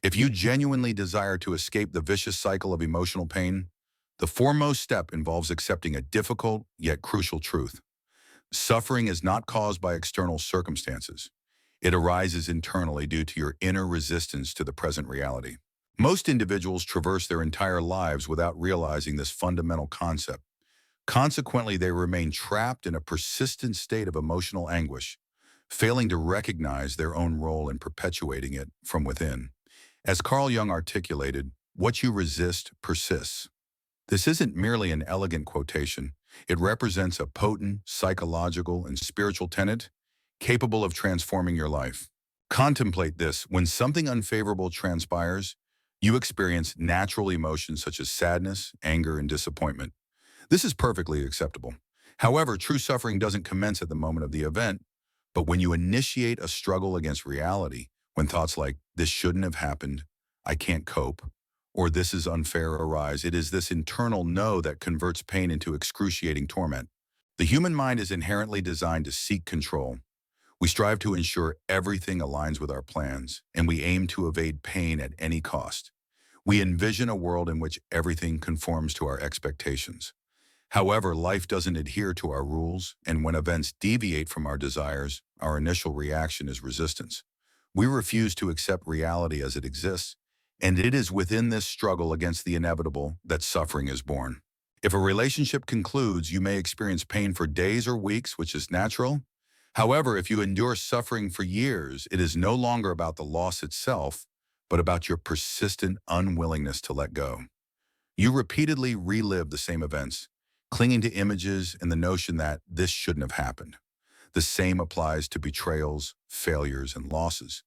If you genuinely desire to escape the vicious cycle of emotional pain, the foremost step involves accepting a difficult yet crucial truth. Suffering is not caused by external circumstances. It arises internally due to your inner resistance to the present reality. Most individuals traverse their entire lives without realizing this fundamental concept. Consequently, they remain trapped in a persistent state of emotional anguish, failing to recognize their own role in perpetuating it from within. As Carl Jung articulated, what you resist persists. This isn't merely an elegant quotation. It represents a potent psychological and spiritual tenet capable of transforming your life. Contemplate this. When something unfavorable transpires, you experience natural emotions such as sadness, anger, and disappointment. This is perfectly acceptable. However, true suffering doesn't commence at the moment of the event, but when you initiate a struggle against reality, when thoughts like, this shouldn't have happened, I can't cope, or this is unfair arise, it is this internal no that converts pain into excruciating torment. The human mind is inherently designed to seek control. We strive to ensure everything aligns with our plans, and we aim to evade pain at any cost. We envision a world in which everything conforms to our expectations. However, life doesn't adhere to our rules, and when events deviate from our desires, our initial reaction is resistance. We refuse to accept reality as it exists, and it is within this struggle against the inevitable that suffering is born. If a relationship concludes, you may experience pain for days or weeks, which is natural. However, if you endure suffering for years, it is no longer about the loss itself, but about your persistent unwillingness to let go. You repeatedly relive the same events, clinging to images and the notion that this shouldn't have happened. The same applies to betrayals, failures, and losses.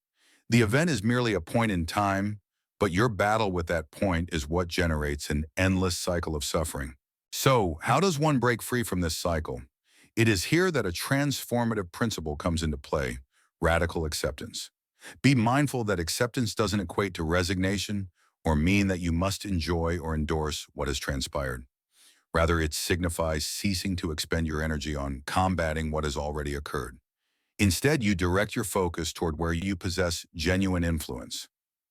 The event is merely a point in time, but your battle with that point is what generates an endless cycle of suffering. So, how does one break free from this cycle? It is here that a transformative principle comes into play: radical acceptance. Be mindful that acceptance doesn't equate to resignation or mean that you must enjoy or endorse what has transpired. Rather, it signifies ceasing to expend your energy on combating what has already occurred. Instead, you direct your focus toward where you possess genuine influence: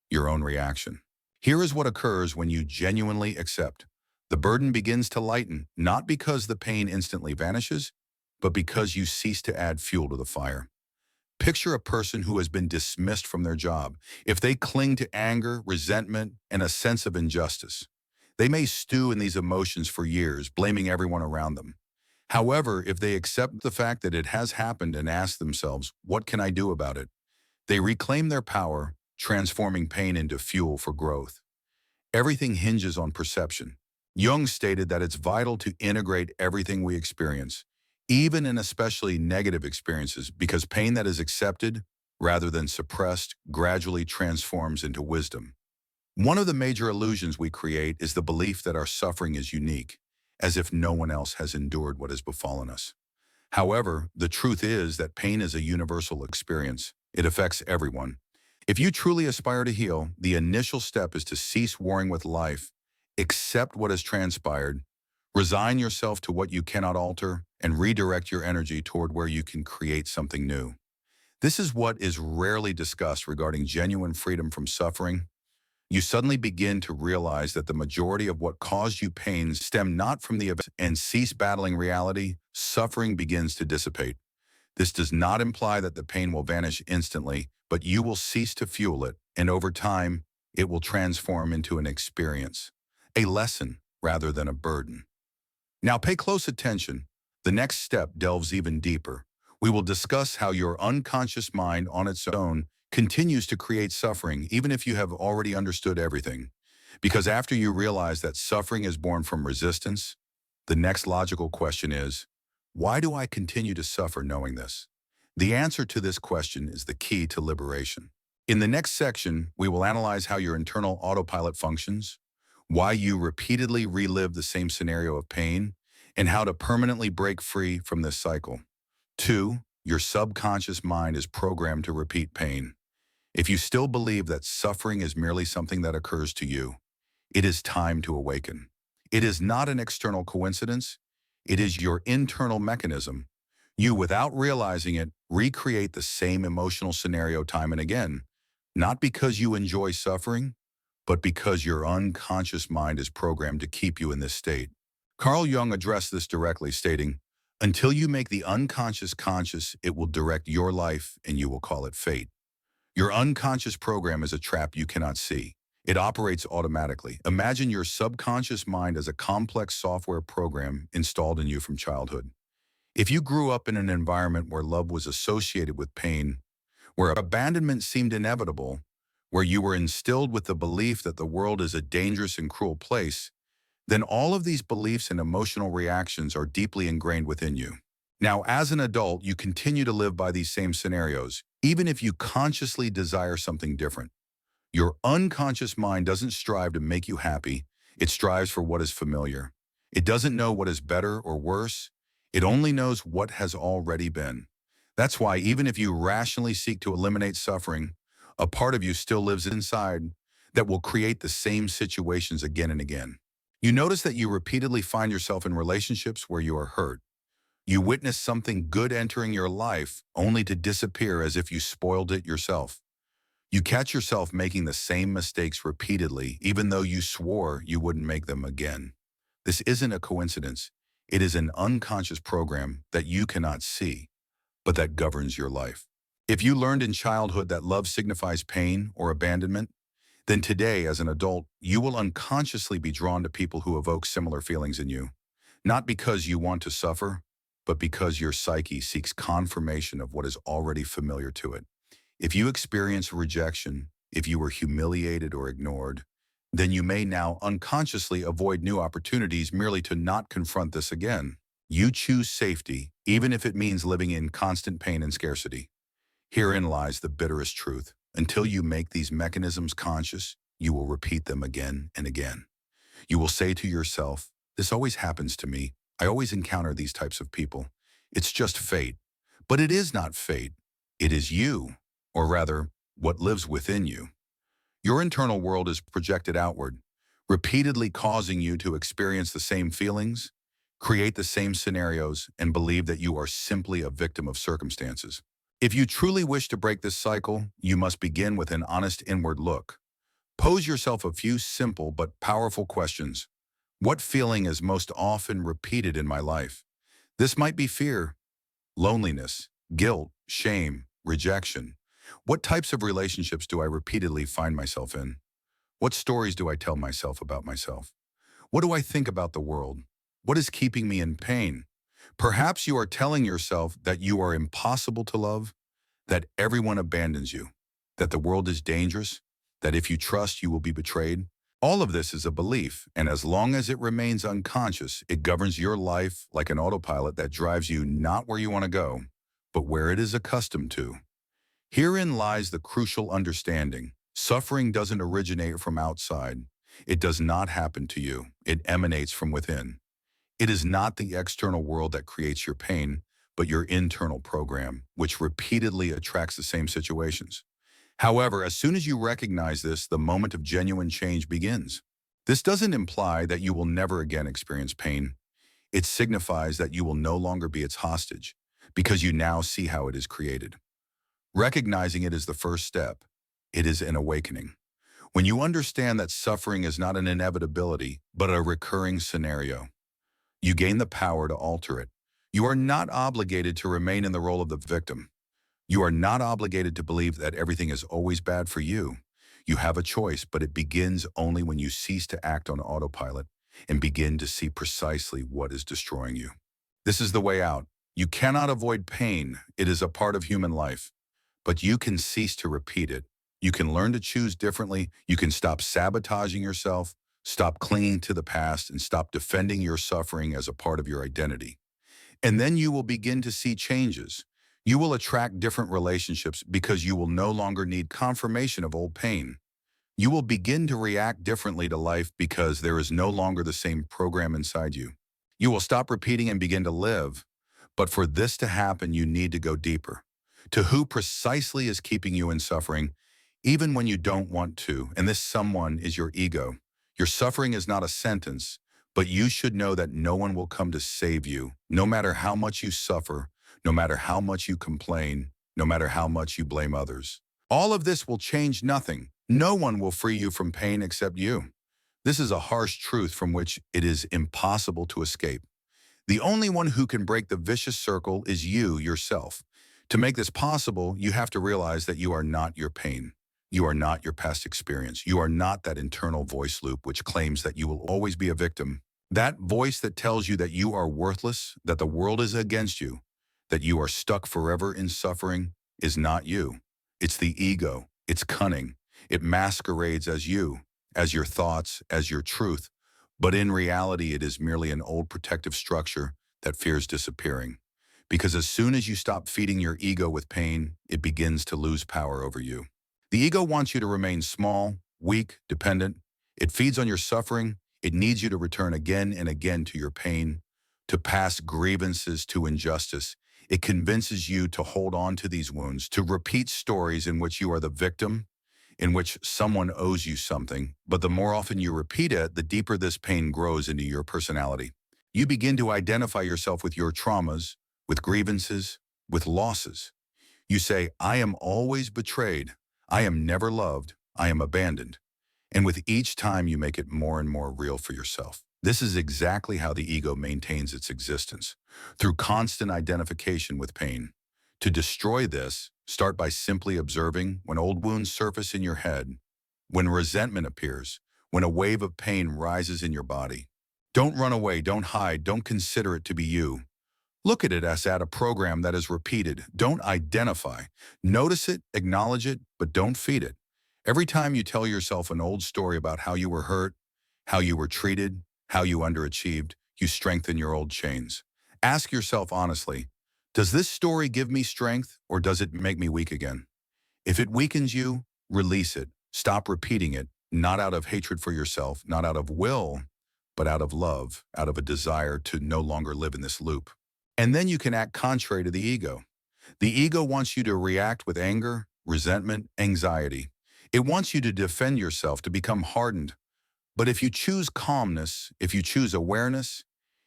your own reaction. Here is what occurs when you genuinely accept. The burden begins to lighten, not because the pain instantly vanishes, but because you cease to add fuel to the fire. Picture a person who has been dismissed from their job. If they cling to anger, resentment, and a sense of injustice, they may stew in these emotions for years, blaming everyone around them. However, if they accept the fact that it has happened and ask themselves, what can I do about it? They reclaim their power, transforming pain into fuel for growth. Everything hinges on perception. Jung stated that it's vital to integrate everything we experience, even and especially negative experiences, because pain that is accepted, rather than suppressed, gradually transforms into wisdom. One of the major illusions we create is the belief that our suffering is unique, as if no one else has endured what has befallen us. However, the truth is that pain is a universal experience. It affects everyone. If you truly aspire to heal, the initial step is to cease warring with life, accept what has transpired, resign yourself to what you cannot alter, and redirect your energy toward where you can create something new. This is what is rarely discussed regarding genuine freedom from suffering. You suddenly begin to realize that the majority of what caused you pain stem not from the event, and cease battling reality, suffering begins to dissipate. This does not imply that the pain will vanish instantly, but you will cease to fuel it, and over time, it will transform into an experience, a lesson rather than a burden. Now pay close attention. The next step delves even deeper. We will discuss how your unconscious mind on its own continues to create suffering, even if you have already understood everything. Because after you realize that suffering is born from resistance, the next logical question is, why do I continue to suffer knowing this? The answer to this question is the key to liberation. In the next section, we will analyze how your internal autopilot functions, why you repeatedly relive the same scenario of pain, and how to permanently break free from this cycle. 2. Your subconscious mind is programmed to repeat pain. If you still believe that suffering is merely something that occurs to you, it is time to awaken. It is not an external coincidence. It is your internal mechanism. You, without realizing it, recreate the same emotional scenario time and again, not because you enjoy suffering, but because your unconscious mind is programmed to keep you in this state. Carl Jung addressed this directly, stating, "Until you make the unconscious conscious, it will direct your life and you will call it fate." Your unconscious program is a trap you cannot see. It operates automatically. Imagine your subconscious mind as a complex software program installed in you from childhood. If you grew up in an environment where love was associated with pain, where abandonment seemed inevitable, where you were instilled with the belief that the world is a dangerous and cruel place, then all of these beliefs and emotional reactions are deeply ingrained within you. Now, as an adult, you continue to live by these same scenarios, even if you consciously desire something different. Your unconscious mind doesn't strive to make you happy, it strives for what is familiar. It doesn't know what is better or worse, it only knows what has already been. That's why even if you rationally seek to eliminate suffering, a part of you still lives inside that will create the same situations again and again. You notice that you repeatedly find yourself in relationships where you are hurt. You witness something good entering your life only to disappear as if you spoiled it yourself. You catch yourself making the same mistakes repeatedly, even though you swore you wouldn't make them again. This isn't a coincidence. It is an unconscious program that you cannot see, but that governs your life. If you learned in childhood that love signifies pain or abandonment, then today, as an adult, you will unconsciously be drawn to people who evoke similar feelings in you. Not because you want to suffer, but because your psyche seeks confirmation of what is already familiar to it. If you experience rejection, if you were humiliated or ignored, then you may now unconsciously avoid new opportunities merely to not confront this again. You choose safety, even if it means living in constant pain and scarcity. Herein lies the bitterest truth. Until you make these mechanisms conscious, you will repeat them again and again. You will say to yourself, "This always happens to me. I always encounter these types of people. It's just fate." But it is not fate. It is you, or rather, what lives within you. Your internal world is projected outward, repeatedly causing you to experience the same feelings, create the same scenarios, and believe that you are simply a victim of circumstances. If you truly wish to break this cycle, you must begin with an honest inward look. Pose yourself a few simple but powerful questions. What feeling is most often repeated in my life? This might be fear, loneliness, guilt, shame, rejection. What types of relationships do I repeatedly find myself in? What stories do I tell myself about myself? What do I think about the world? What is keeping me in pain? Perhaps you are telling yourself that you are impossible to love, that everyone abandons you, that the world is dangerous, that if you trust, you will be betrayed. All of this is a belief, and as long as it remains unconscious, it governs your life like an autopilot that drives you not where you want to go, but where it is accustomed to. Herein lies the crucial understanding. Suffering doesn't originate from outside. It does not happen to you. It emanates from within. It is not the external world that creates your pain, but your internal program, which repeatedly attracts the same situations. However, as soon as you recognize this, the moment of genuine change begins. This doesn't imply that you will never again experience pain. It signifies that you will no longer be its hostage, because you now see how it is created. Recognizing it is the first step. It is an awakening. When you understand that suffering is not an inevitability, but a recurring scenario, you gain the power to alter it. You are not obligated to remain in the role of the victim. You are not obligated to believe that everything is always bad for you. You have a choice, but it begins only when you cease to act on autopilot and begin to see precisely what is destroying you. This is the way out. You cannot avoid pain. It is a part of human life. But you can cease to repeat it. You can learn to choose differently. You can stop sabotaging yourself, stop clinging to the past, and stop defending your suffering as a part of your identity. And then you will begin to see changes. You will attract different relationships because you will no longer need confirmation of old pain. You will begin to react differently to life because there is no longer the same program inside you. You will stop repeating and begin to live. But for this to happen, you need to go deeper. To who precisely is keeping you in suffering, even when you don't want to, and this someone is your ego. Your suffering is not a sentence, but you should know that no one will come to save you, no matter how much you suffer, no matter how much you complain, no matter how much you blame others. All of this will change nothing. No one will free you from pain except you. This is a harsh truth from which it is impossible to escape. The only one who can break the vicious circle is you yourself. To make this possible, you have to realize that you are not your pain. You are not your past experience. You are not that internal voice loop which claims that you will always be a victim. That voice that tells you that you are worthless, that the world is against you, that you are stuck forever in suffering, is not you. It's the ego. It's cunning. It masquerades as you, as your thoughts, as your truth. But in reality, it is merely an old protective structure that fears disappearing. Because as soon as you stop feeding your ego with pain, it begins to lose power over you. The ego wants you to remain small, weak, dependent. It feeds on your suffering. It needs you to return again and again to your pain, to past grievances, to injustice. It convinces you to hold on to these wounds, to repeat stories in which you are the victim, in which someone owes you something. But the more often you repeat it, the deeper this pain grows into your personality. You begin to identify yourself with your traumas, with grievances, with losses. You say, I am always betrayed. I am never loved. I am abandoned. And with each time you make it more and more real for yourself. This is exactly how the ego maintains its existence, through constant identification with pain. To destroy this, start by simply observing when old wounds surface in your head, when resentment appears, when a wave of pain rises in your body. Don't run away, don't hide, don't consider it to be you. Look at it as at a program that is repeated. Don't identify. Notice it, acknowledge it, but don't feed it. Every time you tell yourself an old story about how you were hurt, how you were treated, how you underachieved, you strengthen your old chains. Ask yourself honestly, does this story give me strength or does it make me weak again? If it weakens you, release it. Stop repeating it, not out of hatred for yourself, not out of will, but out of love, out of a desire to no longer live in this loop. And then you can act contrary to the ego. The ego wants you to react with anger, resentment, anxiety. It wants you to defend yourself, to become hardened. But if you choose calmness, if you choose awareness,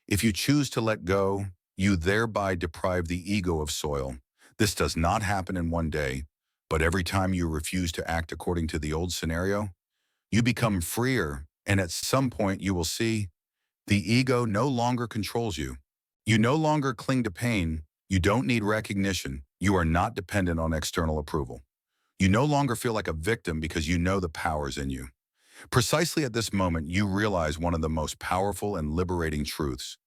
if you choose to let go, you thereby deprive the ego of soil. This does not happen in one day, but every time you refuse to act according to the old scenario, you become freer, and at some point you will see the ego no longer controls you. You no longer cling to pain. You don't need recognition. You are not dependent on external approval. You no longer feel like a victim because you know the power is in you. Precisely at this moment, you realize one of the most powerful and liberating truths.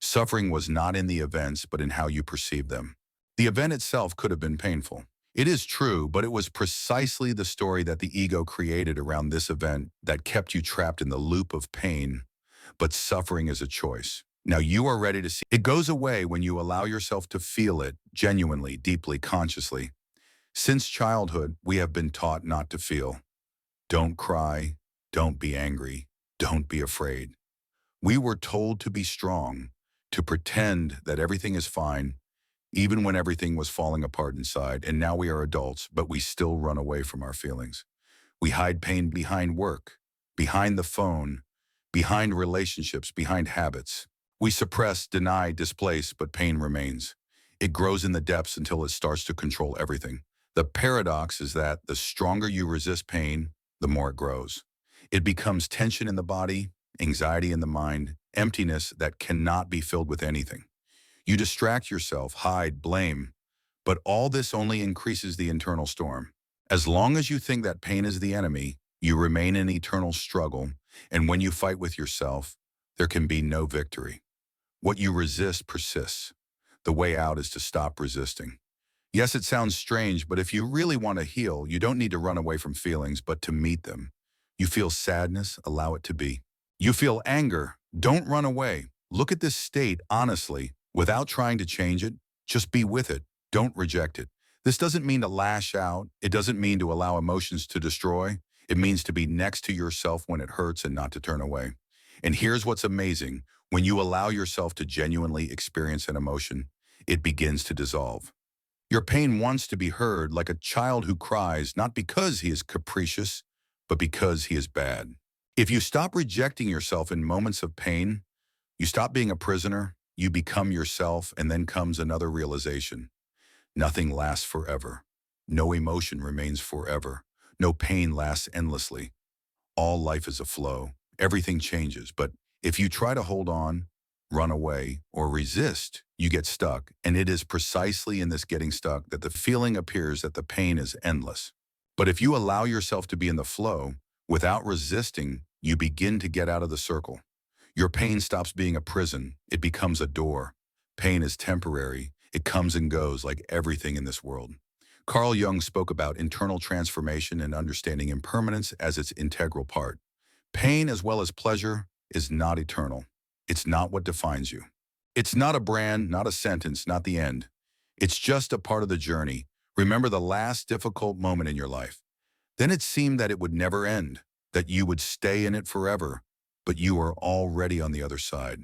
Suffering was not in the events, but in how you perceive them. The event itself could have been painful. It is true, but it was precisely the story that the ego created around this event that kept you trapped in the loop of pain. But suffering is a choice. Now you are ready to see. It goes away when you allow yourself to feel it genuinely, deeply, consciously. Since childhood, we have been taught not to feel. Don't cry. Don't be angry. Don't be afraid. We were told to be strong, to pretend that everything is fine, even when everything was falling apart inside. And now we are adults, but we still run away from our feelings. We hide pain behind work, behind the phone, behind relationships, behind habits. We suppress, deny, displace, but pain remains. It grows in the depths until it starts to control everything. The paradox is that the stronger you resist pain, the more it grows. It becomes tension in the body, anxiety in the mind, emptiness that cannot be filled with anything. You distract yourself, hide, blame, but all this only increases the internal storm. As long as you think that pain is the enemy, you remain in eternal struggle, and when you fight with yourself, there can be no victory. What you resist persists. The way out is to stop resisting. Yes, it sounds strange, but if you really want to heal, you don't need to run away from feelings, but to meet them. You feel sadness, allow it to be. You feel anger, don't run away. Look at this state honestly, without trying to change it. Just be with it. Don't reject it. This doesn't mean to lash out. It doesn't mean to allow emotions to destroy. It means to be next to yourself when it hurts and not to turn away. And here's what's amazing. When you allow yourself to genuinely experience an emotion, it begins to dissolve. Your pain wants to be heard like a child who cries, not because he is capricious, but because he is bad. If you stop rejecting yourself in moments of pain, you stop being a prisoner, you become yourself, and then comes another realization. Nothing lasts forever. No emotion remains forever. No pain lasts endlessly. All life is a flow. Everything changes. But if you try to hold on, run away, or resist, you get stuck. And it is precisely in this getting stuck that the feeling appears that the pain is endless. But if you allow yourself to be in the flow, without resisting, you begin to get out of the circle. Your pain stops being a prison. It becomes a door. Pain is temporary. It comes and goes like everything in this world. Carl Jung spoke about internal transformation and understanding impermanence as its integral part. Pain, as well as pleasure, is not eternal. It's not what defines you. It's not a brand, not a sentence, not the end. It's just a part of the journey. Remember the last difficult moment in your life. Then it seemed that it would never end, that you would stay in it forever, but you are already on the other side.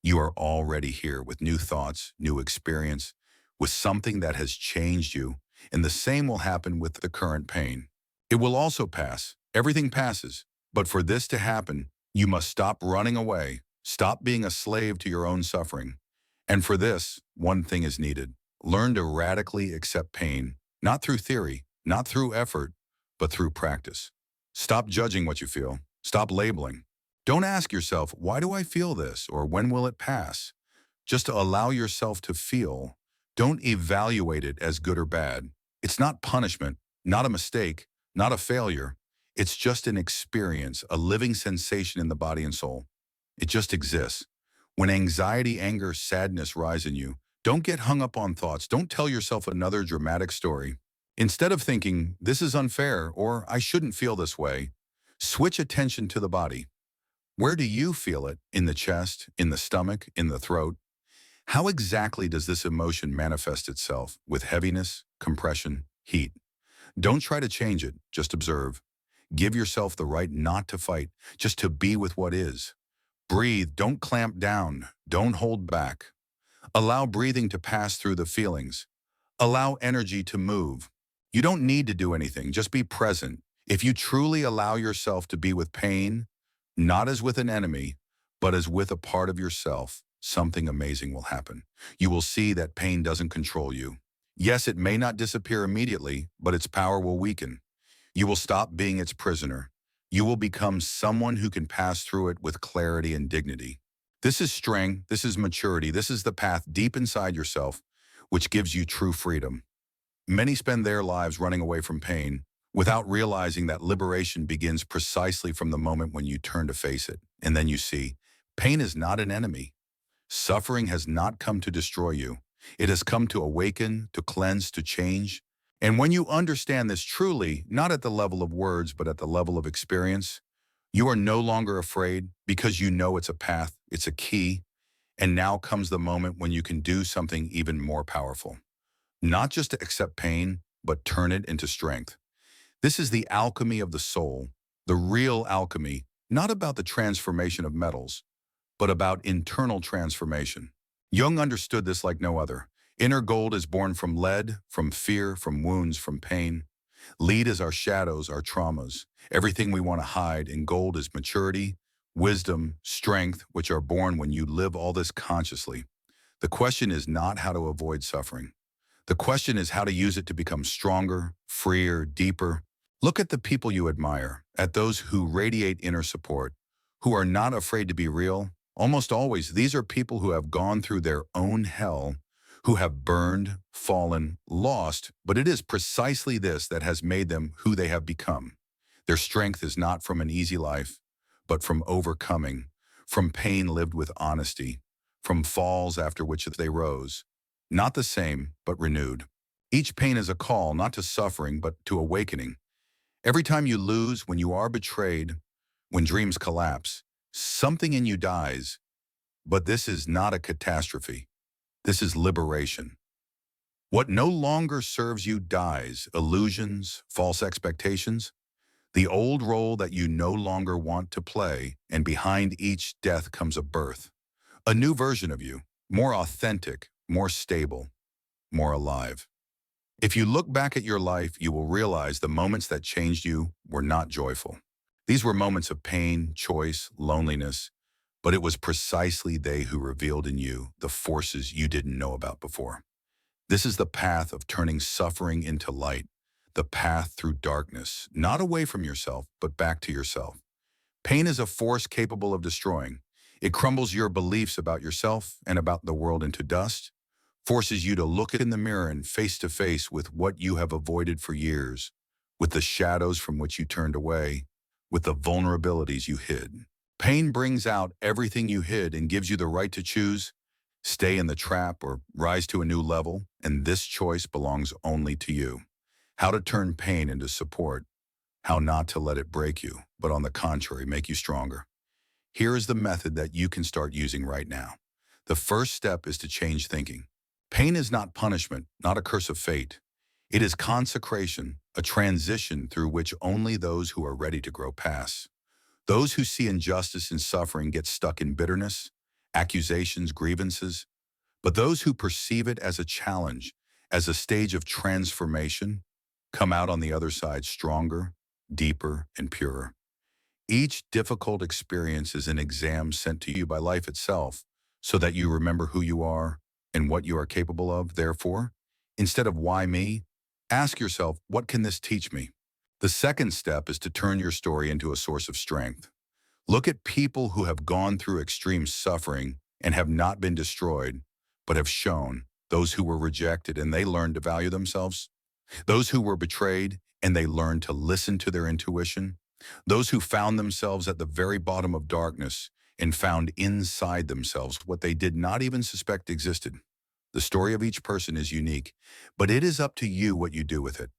You are already here with new thoughts, new experience, with something that has changed you, and the same will happen with the current pain. It will also pass. Everything passes. But for this to happen, you must stop running away, stop being a slave to your own suffering. And for this, one thing is needed. Learn to radically accept pain, not through theory, not through effort, but through practice. Stop judging what you feel. Stop labeling. Don't ask yourself, why do I feel this? Or when will it pass? Just to allow yourself to feel. Don't evaluate it as good or bad. It's not punishment, not a mistake, not a failure. It's just an experience, a living sensation in the body and soul. It just exists. When anxiety, anger, sadness rise in you, don't get hung up on thoughts. Don't tell yourself another dramatic story. Instead of thinking, this is unfair or I shouldn't feel this way, switch attention to the body. Where do you feel it? In the chest, in the stomach, in the throat? How exactly does this emotion manifest itself with heaviness, compression, heat? Don't try to change it, just observe. Give yourself the right not to fight, just to be with what is. Breathe, don't clamp down, don't hold back. Allow breathing to pass through the feelings. Allow energy to move. You don't need to do anything, just be present. If you truly allow yourself to be with pain, not as with an enemy, but as with a part of yourself, something amazing will happen. You will see that pain doesn't control you. Yes, it may not disappear immediately, but its power will weaken. You will stop being its prisoner. You will become someone who can pass through it with clarity and dignity. This is strength, this is maturity, this is the path deep inside yourself, which gives you true freedom. Many spend their lives running away from pain, without realizing that liberation begins precisely from the moment when you turn to face it. And then you see, pain is not an enemy. Suffering has not come to destroy you. It has come to awaken, to cleanse, to change. And when you understand this truly, not at the level of words, but at the level of experience, you are no longer afraid because you know it's a path, it's a key. And now comes the moment when you can do something even more powerful. Not just to accept pain, but turn it into strength. This is the alchemy of the soul, the real alchemy, not about the transformation of metals, but about internal transformation. Jung understood this like no other. Inner gold is born from lead, from fear, from wounds, from pain. Lead is our shadows, our traumas, everything we want to hide, and gold is maturity, wisdom, strength, which are born when you live all this consciously. The question is not how to avoid suffering. The question is how to use it to become stronger, freer, deeper. Look at the people you admire, at those who radiate inner support, who are not afraid to be real. Almost always, these are people who have gone through their own hell, who have burned, fallen, lost, but it is precisely this that has made them who they have become. Their strength is not from an easy life, but from overcoming, from pain lived with honesty, from falls after which they rose. Not the same, but renewed. Each pain is a call, not to suffering, but to awakening. Every time you lose, when you are betrayed, when dreams collapse, something in you dies. But this is not a catastrophe. This is liberation. What no longer serves you dies, illusions, false expectations, the old role that you no longer want to play, and behind each death comes a birth. A new version of you, more authentic, more stable, more alive. If you look back at your life, you will realize the moments that changed you were not joyful. These were moments of pain, choice, loneliness, but it was precisely they who revealed in you the forces you didn't know about before. This is the path of turning suffering into light, the path through darkness, not away from yourself, but back to yourself. Pain is a force capable of destroying. It crumbles your beliefs about yourself and about the world into dust, forces you to look in the mirror and face to face with what you have avoided for years, with the shadows from which you turned away, with the vulnerabilities you hid. Pain brings out everything you hid and gives you the right to choose, stay in the trap or rise to a new level, and this choice belongs only to you. How to turn pain into support, how not to let it break you, but on the contrary, make you stronger. Here is the method that you can start using right now. The first step is to change thinking. Pain is not punishment, not a curse of fate. It is consecration, a transition through which only those who are ready to grow pass. Those who see injustice and suffering get stuck in bitterness, accusations, grievances. But those who perceive it as a challenge, as a stage of transformation, come out on the other side stronger, deeper, and purer. Each difficult experience is an exam sent to you by life itself, so that you remember who you are and what you are capable of. Therefore, instead of why me, ask yourself, what can this teach me? The second step is to turn your story into a source of strength. Look at people who have gone through extreme suffering and have not been destroyed, but have shown, those who were rejected and they learned to value themselves, those who were betrayed and they learned to listen to their intuition, those who found themselves at the very bottom of darkness and found inside themselves what they did not even suspect existed. The story of each person is unique, but it is up to you what you do with it.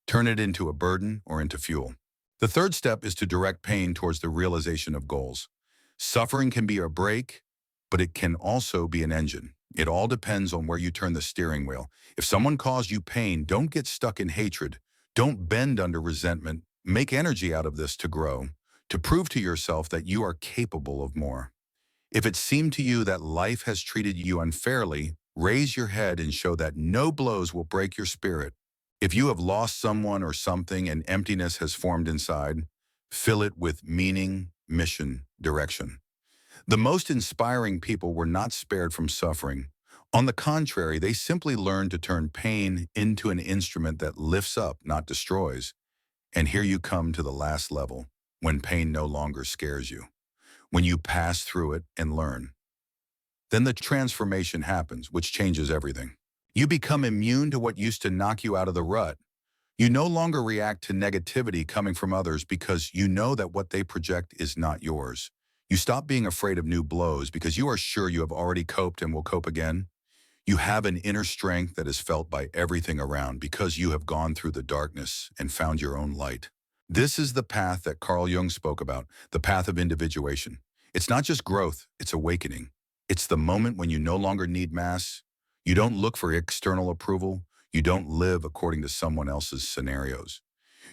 Turn it into a burden or into fuel. The third step is to direct pain towards the realization of goals. Suffering can be a brake, but it can also be an engine. It all depends on where you turn the steering wheel. If someone caused you pain, don't get stuck in hatred. Don't bend under resentment. Make energy out of this to grow, to prove to yourself that you are capable of more. If it seemed to you that life has treated you unfairly, raise your head and show that no blows will break your spirit. If you have lost someone or something and emptiness has formed inside, fill it with meaning, mission, direction. The most inspiring people were not spared from suffering. On the contrary, they simply learned to turn pain into an instrument that lifts up, not destroys. And here you come to the last level, when pain no longer scares you, when you pass through it and learn. Then the transformation happens, which changes everything. You become immune to what used to knock you out of the rut. You no longer react to negativity coming from others because you know that what they project is not yours. You stop being afraid of new blows because you are sure you have already coped and will cope again. You have an inner strength that is felt by everything around because you have gone through the darkness and found your own light. This is the path that Carl Jung spoke about, the path of individuation. It's not just growth, it's awakening. It's the moment when you no longer need mass. You don't look for external approval. You don't live according to someone else's scenarios.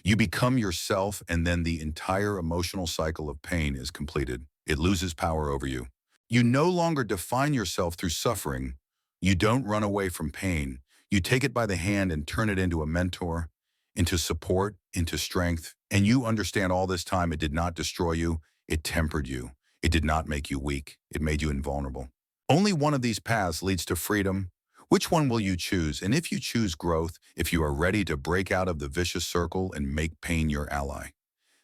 You become yourself, and then the entire emotional cycle of pain is completed. It loses power over you. You no longer define yourself through suffering. You don't run away from pain. You take it by the hand and turn it into a mentor, into support, into strength. And you understand all this time it did not destroy you. It tempered you. It did not make you weak. It made you invulnerable. Only one of these paths leads to freedom. Which one will you choose? And if you choose growth, if you are ready to break out of the vicious circle and make pain your ally,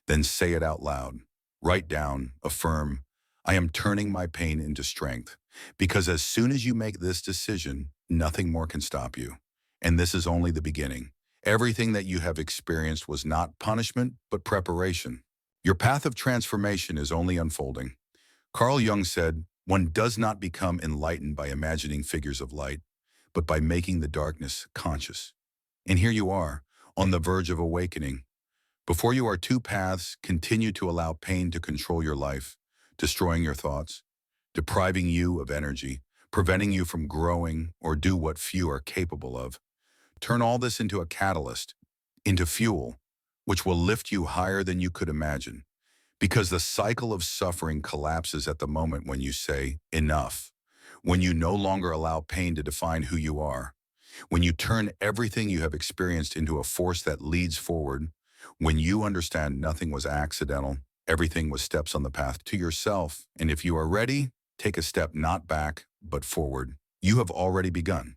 then say it out loud. Write down, affirm, I am turning my pain into strength. Because as soon as you make this decision, nothing more can stop you. And this is only the beginning. Everything that you have experienced was not punishment, but preparation. Your path of transformation is only unfolding. Carl Jung said, one does not become enlightened by imagining figures of light, but by making the darkness conscious. And here you are, on the verge of awakening. Before you are two paths, continue to allow pain to control your life, destroying your thoughts, depriving you of energy, preventing you from growing or do what few are capable of. Turn all this into a catalyst, into fuel, which will lift you higher than you could imagine. Because the cycle of suffering collapses at the moment when you say, enough. When you no longer allow pain to define who you are. When you turn everything you have experienced into a force that leads forward. When you understand nothing was accidental, everything was steps on the path to yourself. And if you are ready, take a step not back, but forward. You have already begun.